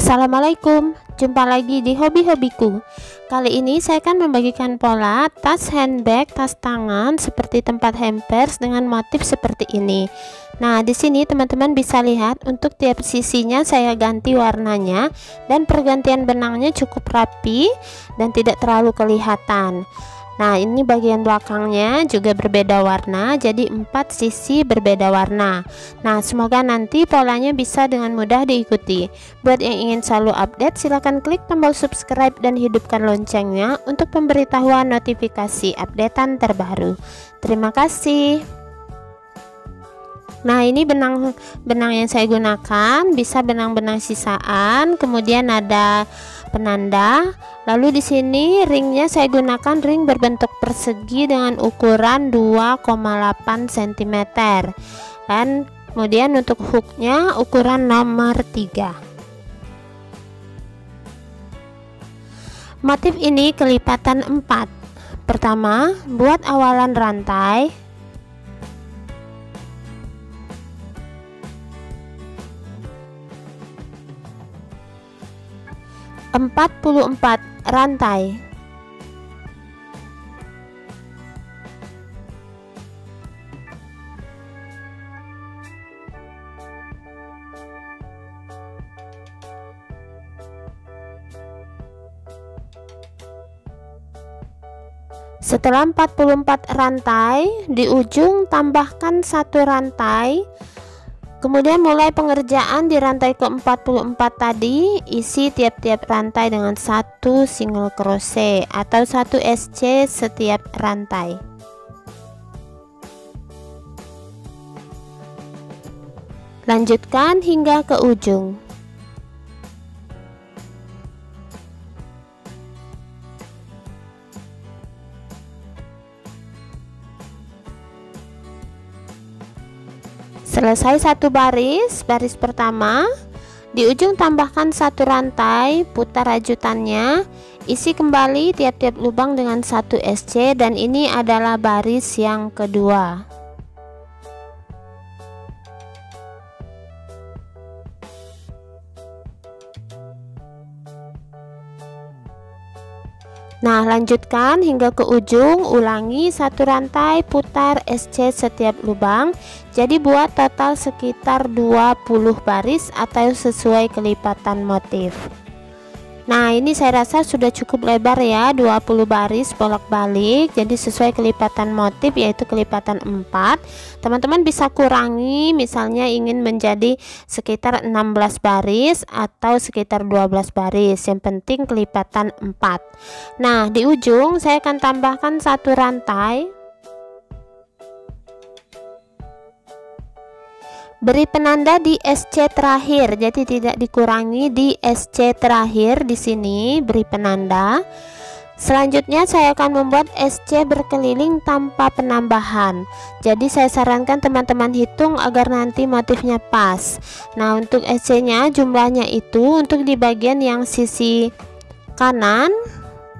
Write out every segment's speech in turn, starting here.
Assalamualaikum, jumpa lagi di hobi-hobiku. Kali ini saya akan membagikan pola tas handbag, tas tangan seperti tempat hampers dengan motif seperti ini. Nah, di sini teman-teman bisa lihat untuk tiap sisinya saya ganti warnanya dan pergantian benangnya cukup rapi dan tidak terlalu kelihatan. Nah, ini bagian belakangnya juga berbeda warna, jadi 4 sisi berbeda warna. Nah, semoga nanti polanya bisa dengan mudah diikuti. Buat yang ingin selalu update, silahkan klik tombol subscribe dan hidupkan loncengnya untuk pemberitahuan notifikasi updatean terbaru. Terima kasih. Nah, ini benang yang saya gunakan bisa benang-benang sisaan, kemudian ada penanda. Lalu di sini ringnya saya gunakan ring berbentuk persegi dengan ukuran 2,8 cm. Dan kemudian untuk hooknya ukuran nomor 3. Motif ini kelipatan 4. Pertama, buat awalan rantai. Empat rantai. Setelah 44 rantai, di ujung tambahkan 1 rantai. Kemudian mulai pengerjaan di rantai ke-44 tadi, isi tiap-tiap rantai dengan 1 single crochet atau 1 SC setiap rantai. Lanjutkan hingga ke ujung. Selesai 1 baris pertama, di ujung tambahkan 1 rantai, putar rajutannya, isi kembali tiap-tiap lubang dengan 1 SC, dan ini adalah baris yang kedua. Nah, lanjutkan hingga ke ujung, ulangi 1 rantai, putar SC setiap lubang. Jadi buat total sekitar 20 baris atau sesuai kelipatan motif. Nah, ini saya rasa sudah cukup lebar ya, 20 baris bolak-balik. Jadi sesuai kelipatan motif, yaitu kelipatan 4. Teman-teman bisa kurangi, misalnya ingin menjadi sekitar 16 baris atau sekitar 12 baris. Yang penting kelipatan 4. Nah, di ujung saya akan tambahkan 1 rantai. Beri penanda di SC terakhir, jadi tidak dikurangi di SC terakhir. Di sini beri penanda. Selanjutnya saya akan membuat SC berkeliling tanpa penambahan. Jadi saya sarankan teman-teman hitung agar nanti motifnya pas. Nah, untuk SC nya jumlahnya itu untuk di bagian yang sisi kanan,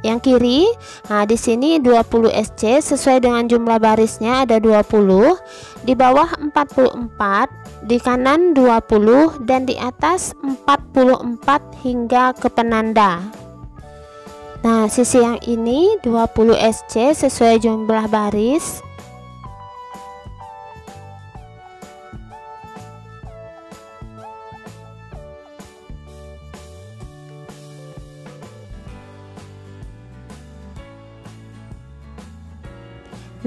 yang kiri. Nah, di sini 20 SC sesuai dengan jumlah barisnya ada 20, di bawah 44, di kanan 20, dan di atas 44 hingga ke penanda. Nah, sisi yang ini 20 SC sesuai jumlah baris.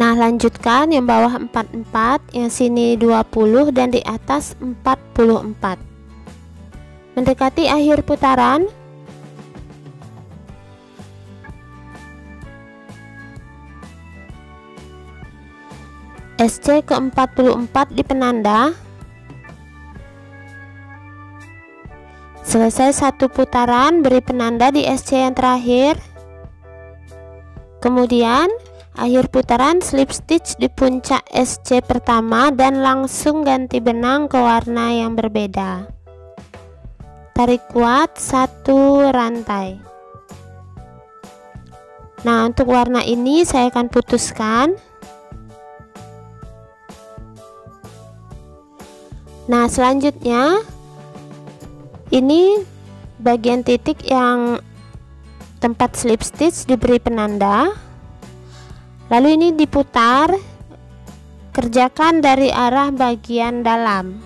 Nah, lanjutkan yang bawah 44, yang sini 20, dan di atas 44. Mendekati akhir putaran, SC ke-44 di penanda. Selesai 1 putaran, beri penanda di SC yang terakhir. Kemudian akhir putaran slip stitch di puncak SC pertama dan langsung ganti benang ke warna yang berbeda. Tarik kuat 1 rantai. Nah, untuk warna ini saya akan putuskan. Nah, selanjutnya ini bagian titik yang tempat slip stitch diberi penanda, lalu ini diputar, kerjakan dari arah bagian dalam.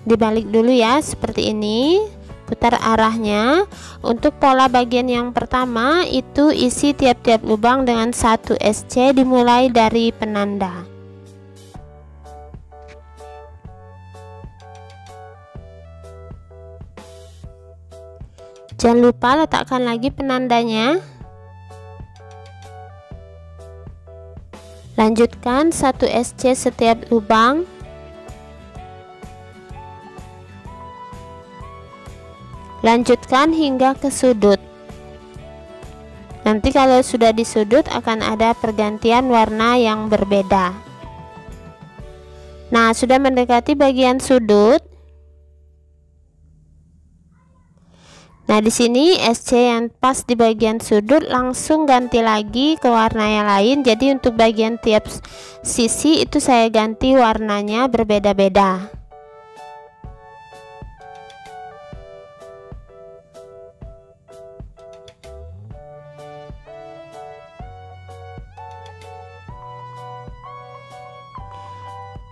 Dibalik dulu ya, seperti ini, putar arahnya. Untuk pola bagian yang pertama itu isi tiap-tiap lubang dengan 1 SC dimulai dari penanda. Jangan lupa letakkan lagi penandanya. Lanjutkan 1 SC setiap lubang. Lanjutkan hingga ke sudut. Nanti kalau sudah di sudut akan ada pergantian warna yang berbeda. Nah, sudah mendekati bagian sudut. Nah, di sini SC yang pas di bagian sudut langsung ganti lagi ke warna yang lain. Jadi untuk bagian tiap sisi itu saya ganti warnanya berbeda-beda.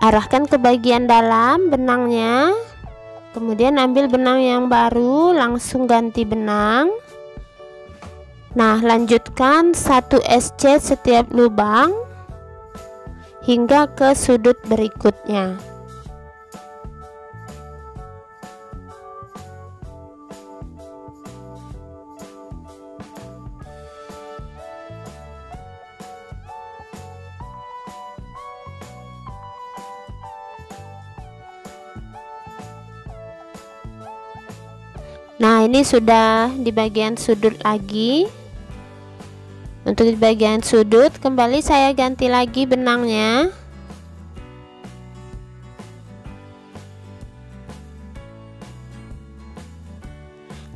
Arahkan ke bagian dalam benangnya, kemudian ambil benang yang baru, langsung ganti benang. Nah, lanjutkan 1 SC setiap lubang hingga ke sudut berikutnya. Nah, ini sudah di bagian sudut lagi. Untuk di bagian sudut kembali saya ganti lagi benangnya.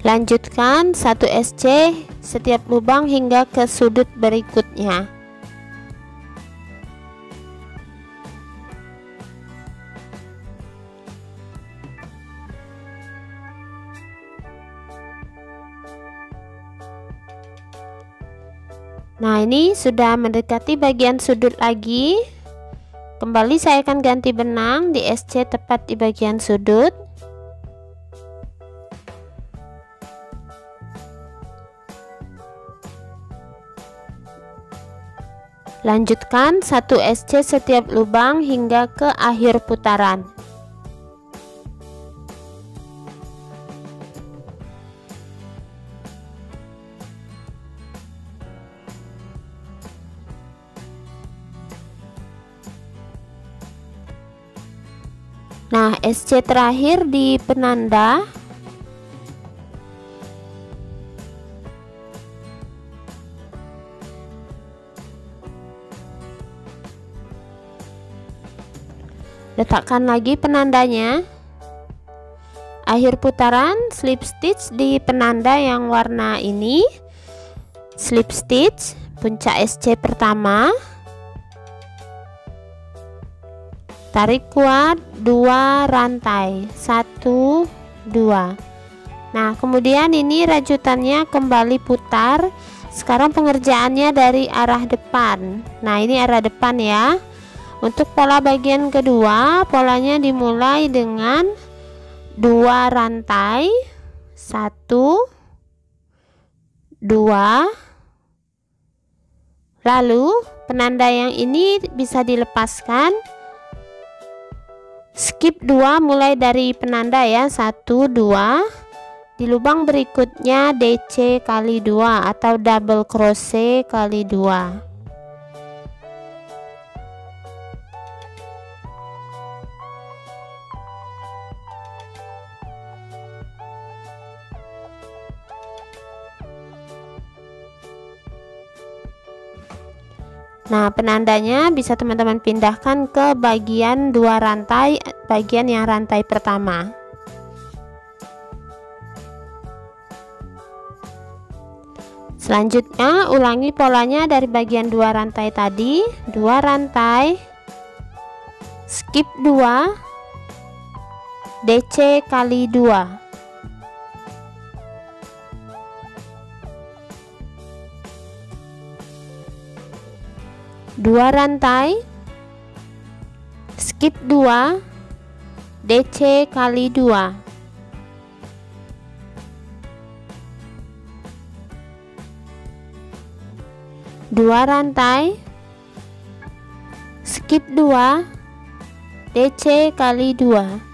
Lanjutkan 1 SC setiap lubang hingga ke sudut berikutnya. Nah, ini sudah mendekati bagian sudut lagi. Kembali saya akan ganti benang di SC tepat di bagian sudut. Lanjutkan 1 SC setiap lubang hingga ke akhir putaran. Nah, SC terakhir di penanda. Letakkan lagi penandanya. Akhir putaran slip stitch di penanda yang warna ini. Slip stitch puncak SC pertama. Tarik kuat 2 rantai 1 2. Nah, kemudian ini rajutannya kembali putar. Sekarang pengerjaannya dari arah depan. Nah, ini arah depan ya. Untuk pola bagian kedua, polanya dimulai dengan 2 rantai 1 2. Lalu penanda yang ini bisa dilepaskan. Skip 2 mulai dari penanda ya, 1 2. Di lubang berikutnya DC kali 2 atau double crochet kali 2. Nah, penandanya bisa teman-teman pindahkan ke bagian 2 rantai, bagian yang rantai pertama. Selanjutnya ulangi polanya dari bagian 2 rantai tadi, 2 rantai, skip 2, DC kali 2. 2 rantai, skip 2, DC kali 2. 2 rantai, skip 2, DC kali 2.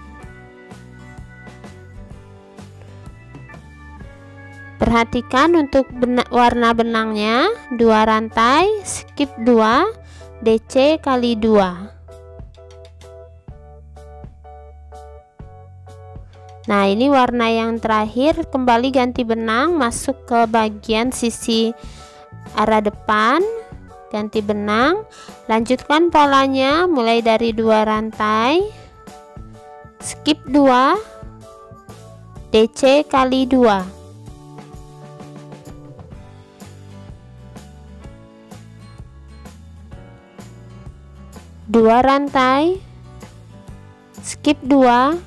Perhatikan untuk warna benangnya, 2 rantai, skip 2, DC kali 2. Nah, ini warna yang terakhir. Kembali ganti benang, masuk ke bagian sisi arah depan, ganti benang, lanjutkan polanya mulai dari 2 rantai, skip 2, DC kali 2. 2 rantai, skip 2,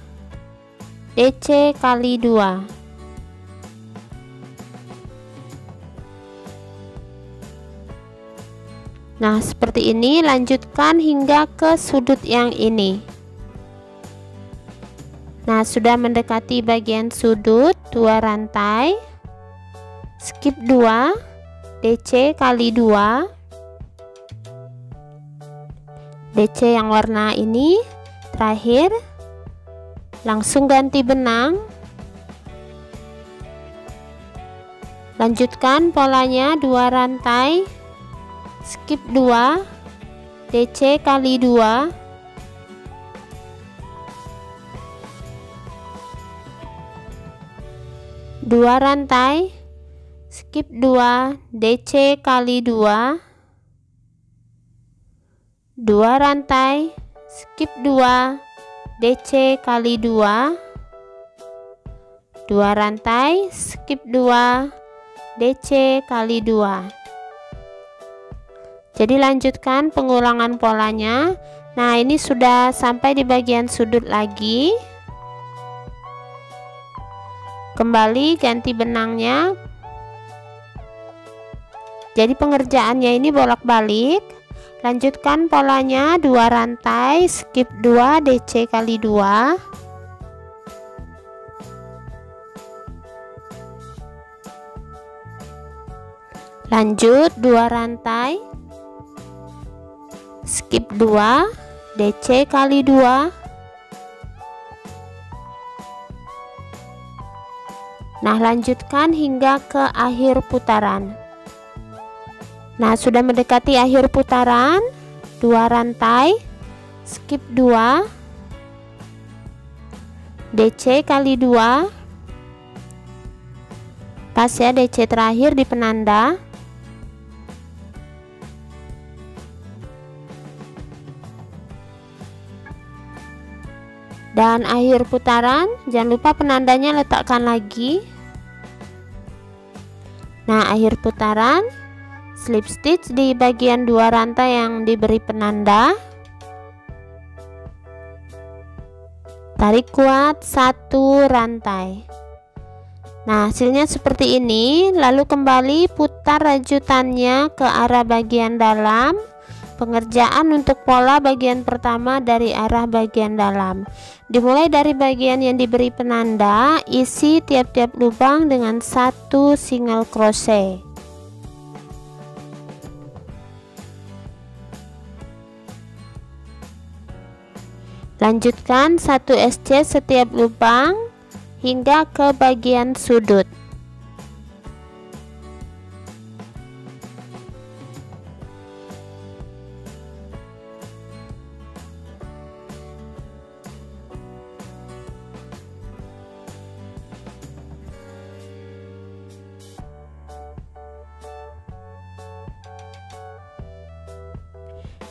DC kali 2. Nah, seperti ini, lanjutkan hingga ke sudut yang ini. Nah, sudah mendekati bagian sudut, 2 rantai, skip 2, DC kali 2. DC yang warna ini terakhir, langsung ganti benang, lanjutkan polanya 2 rantai, skip 2, DC kali 2. 2 rantai, skip 2, DC kali 2. 2 rantai, skip 2, DC kali 2. 2 rantai, skip 2, DC kali 2. Jadi lanjutkan pengulangan polanya. Nah, ini sudah sampai di bagian sudut lagi. Kembali ganti benangnya. Jadi pengerjaannya ini bolak-balik. Lanjutkan polanya 2 rantai, skip 2, DC kali 2. Lanjut 2 rantai, skip 2, DC kali 2. Nah, lanjutkan hingga ke akhir putaran. Nah, sudah mendekati akhir putaran, 2 rantai, skip 2, DC kali 2. Pas ya, DC terakhir di penanda. Dan akhir putaran, jangan lupa penandanya letakkan lagi. Nah, akhir putaran, slip stitch di bagian 2 rantai yang diberi penanda, tarik kuat 1 rantai. Nah, hasilnya seperti ini. Lalu kembali putar rajutannya ke arah bagian dalam. Pengerjaan untuk pola bagian pertama dari arah bagian dalam, dimulai dari bagian yang diberi penanda, isi tiap-tiap lubang dengan 1 single crochet. Lanjutkan 1 SC setiap lubang hingga ke bagian sudut.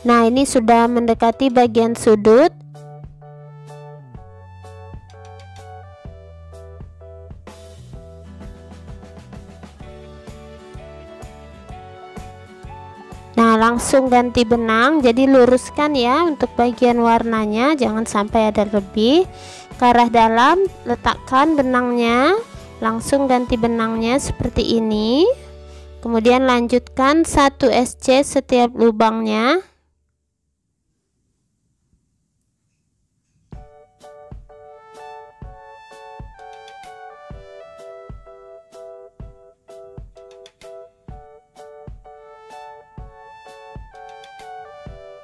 Nah, ini sudah mendekati bagian sudut. Nah, langsung ganti benang, jadi luruskan ya untuk bagian warnanya, jangan sampai ada lebih. Ke arah dalam, letakkan benangnya, langsung ganti benangnya seperti ini. Kemudian lanjutkan 1 SC setiap lubangnya.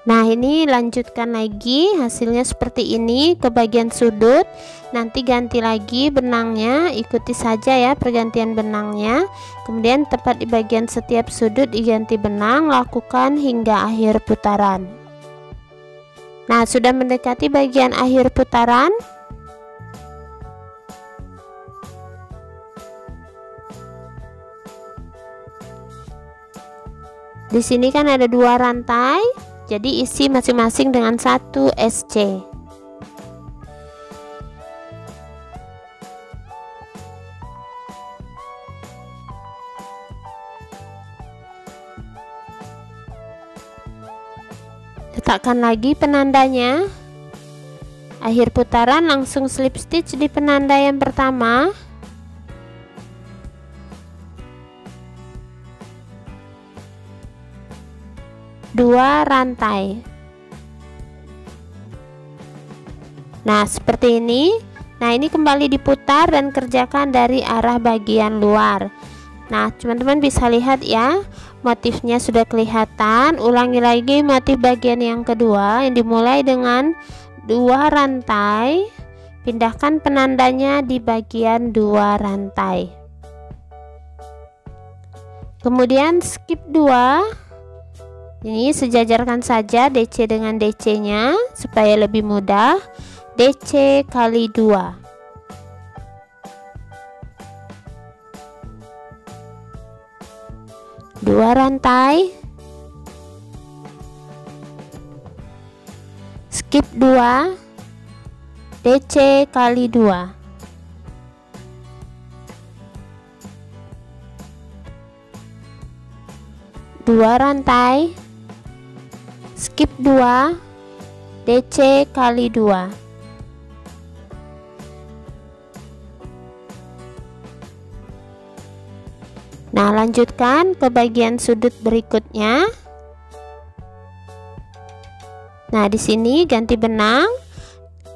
Nah, ini lanjutkan lagi, hasilnya seperti ini ke bagian sudut. Nanti ganti lagi benangnya, ikuti saja ya pergantian benangnya. Kemudian tepat di bagian setiap sudut diganti benang, lakukan hingga akhir putaran. Nah, sudah mendekati bagian akhir putaran. Di sini kan ada 2 rantai. Jadi isi masing-masing dengan 1 SC. Letakkan lagi penandanya. Akhir putaran langsung slip stitch di penanda yang pertama. Dua rantai. Nah, seperti ini. Nah, ini kembali diputar dan kerjakan dari arah bagian luar. Nah, teman-teman bisa lihat ya, motifnya sudah kelihatan. Ulangi lagi motif bagian yang kedua yang dimulai dengan 2 rantai. Pindahkan penandanya di bagian 2 rantai. Kemudian skip 2. Ini sejajarkan saja DC dengan DC nya supaya lebih mudah. DC kali 2. Dua rantai. Skip 2. DC kali 2. Dua rantai. Skip 2. DC kali 2. Nah, lanjutkan ke bagian sudut berikutnya. Nah, di sini ganti benang.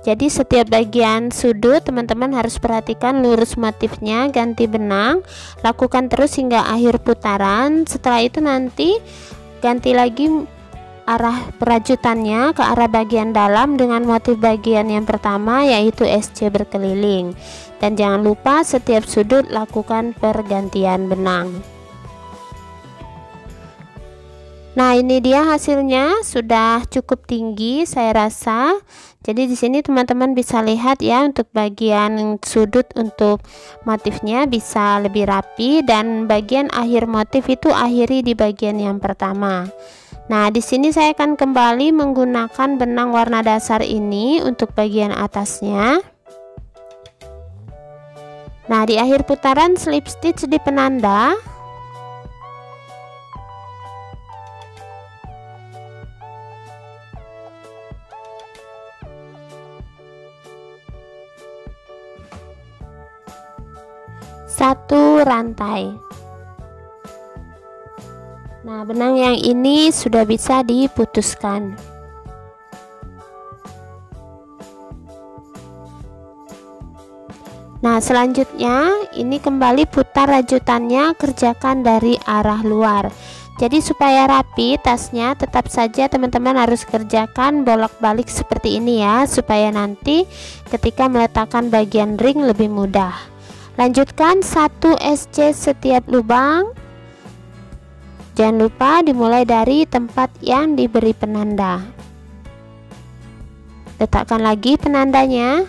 Jadi setiap bagian sudut teman-teman harus perhatikan lurus motifnya, ganti benang, lakukan terus hingga akhir putaran. Setelah itu nanti ganti lagi arah perajutannya ke arah bagian dalam dengan motif bagian yang pertama, yaitu SC berkeliling. Dan jangan lupa setiap sudut lakukan pergantian benang. Nah, ini dia hasilnya, sudah cukup tinggi saya rasa. Jadi di sini teman-teman bisa lihat ya, untuk bagian sudut untuk motifnya bisa lebih rapi, dan bagian akhir motif itu akhiri di bagian yang pertama. Nah, di sini saya akan kembali menggunakan benang warna dasar ini untuk bagian atasnya. Nah, di akhir putaran slip stitch di penanda. Satu rantai. Nah, benang yang ini sudah bisa diputuskan. Nah, selanjutnya ini kembali putar rajutannya, kerjakan dari arah luar. Jadi supaya rapi tasnya, tetap saja teman-teman harus kerjakan bolak-balik seperti ini ya, supaya nanti ketika meletakkan bagian ring lebih mudah. Lanjutkan 1 SC setiap lubang. Jangan lupa dimulai dari tempat yang diberi penanda. Letakkan lagi penandanya.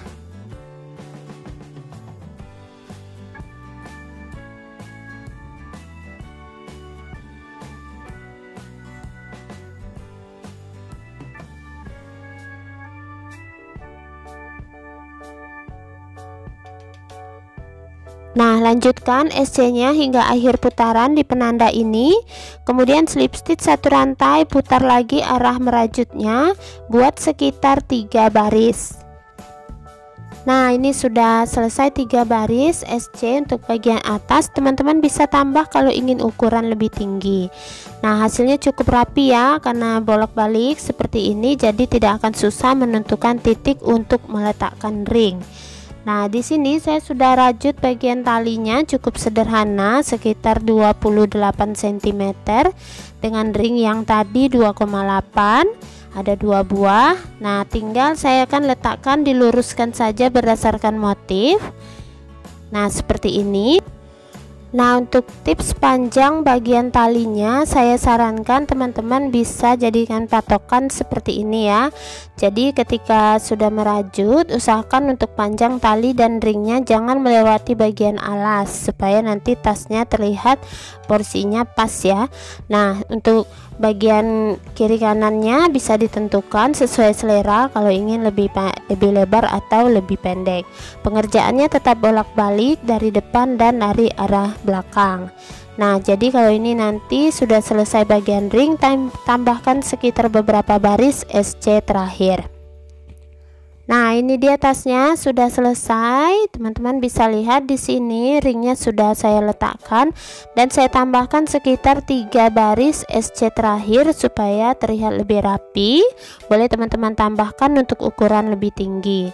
Nah, lanjutkan SC-nya hingga akhir putaran di penanda ini. Kemudian slip stitch 1 rantai, putar lagi arah merajutnya, buat sekitar 3 baris. Nah, ini sudah selesai 3 baris SC untuk bagian atas. Teman-teman bisa tambah kalau ingin ukuran lebih tinggi. Nah, hasilnya cukup rapi ya, karena bolak-balik seperti ini, jadi tidak akan susah menentukan titik untuk meletakkan ring. Nah, di sini saya sudah rajut bagian talinya cukup sederhana, sekitar 28 cm dengan ring yang tadi 2,8, ada 2 buah. Nah, tinggal saya akan letakkan, diluruskan saja berdasarkan motif. Nah, seperti ini. Nah, untuk tips panjang bagian talinya, saya sarankan teman-teman bisa jadikan patokan seperti ini ya. Jadi ketika sudah merajut, usahakan untuk panjang tali dan ringnya jangan melewati bagian alas, supaya nanti tasnya terlihat porsinya pas ya. Nah, untuk bagian kiri kanannya bisa ditentukan sesuai selera, kalau ingin lebih lebar atau lebih pendek. Pengerjaannya tetap bolak-balik dari depan dan dari arah belakang. Nah, jadi kalau ini nanti sudah selesai bagian ring, tambahkan sekitar beberapa baris SC terakhir. Nah, ini dia tasnya sudah selesai. Teman-teman bisa lihat di sini ringnya sudah saya letakkan dan saya tambahkan sekitar 3 baris SC terakhir supaya terlihat lebih rapi. Boleh teman-teman tambahkan untuk ukuran lebih tinggi.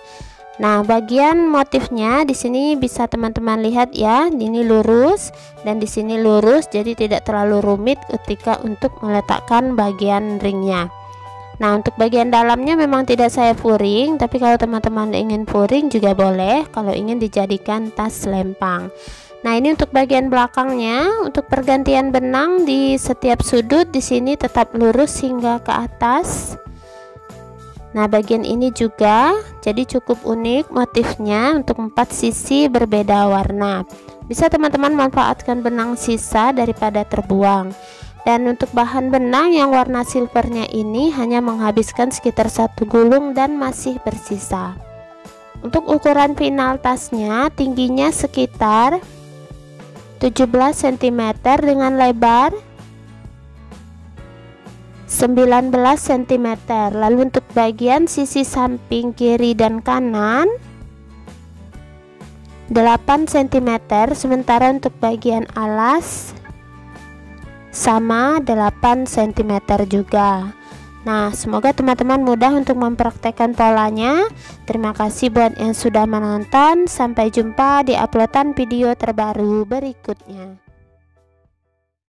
Nah, bagian motifnya di sini bisa teman-teman lihat ya, ini lurus dan di sini lurus, jadi tidak terlalu rumit ketika untuk meletakkan bagian ringnya. Nah, untuk bagian dalamnya memang tidak saya furing, tapi kalau teman-teman ingin furing juga boleh kalau ingin dijadikan tas lempang. Nah, ini untuk bagian belakangnya. Untuk pergantian benang di setiap sudut di sini tetap lurus hingga ke atas. Nah, bagian ini juga jadi cukup unik motifnya, untuk 4 sisi berbeda warna. Bisa teman-teman manfaatkan benang sisa daripada terbuang. Dan untuk bahan benang yang warna silvernya ini hanya menghabiskan sekitar 1 gulung dan masih bersisa. Untuk ukuran final tasnya, tingginya sekitar 17 cm dengan lebar 19 cm. Lalu untuk bagian sisi samping kiri dan kanan 8 cm, sementara untuk bagian alas sama 8 cm juga. Nah, semoga teman-teman mudah untuk mempraktekkan polanya. Terima kasih buat yang sudah menonton. Sampai jumpa di uploadan video terbaru berikutnya.